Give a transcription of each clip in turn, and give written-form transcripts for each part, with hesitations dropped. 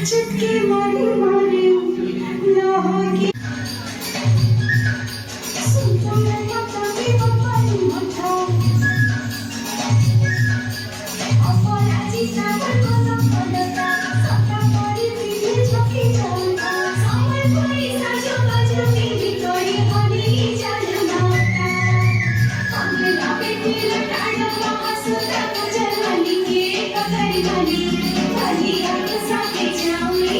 चुटकी मारे मारे लोहा की सुनता मैं माता भी बपाई माता अपराधी सागर को संपदता सत्ता परी पीछे छकी चलता सामर कोई साजो बाजो मेरी कोई होनी जलमाता अंगला पे तिल टाड़ा सुता जवानी के ककड़ी वाली वाली आग साथे जाऊंगी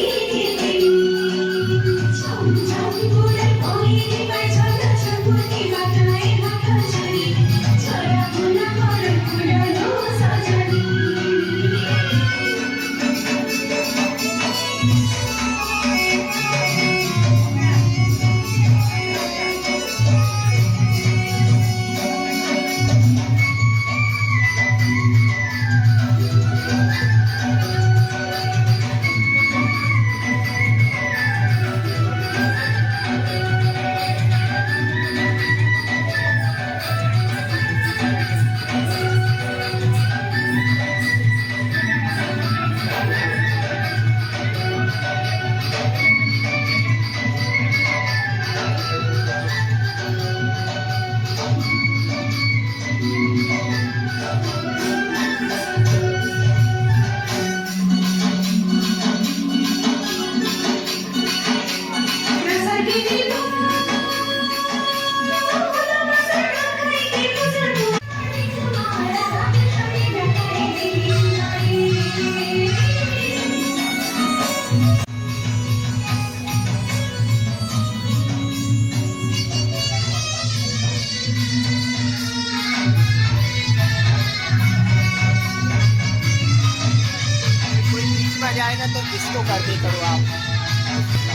छम छम बुले कोई पर छोटा छपुती बताए हाथ छड़ी छोरा बुना कर कुड़लो सजनी कोई बीच में जाएगा तो किसको कर दे करो आप।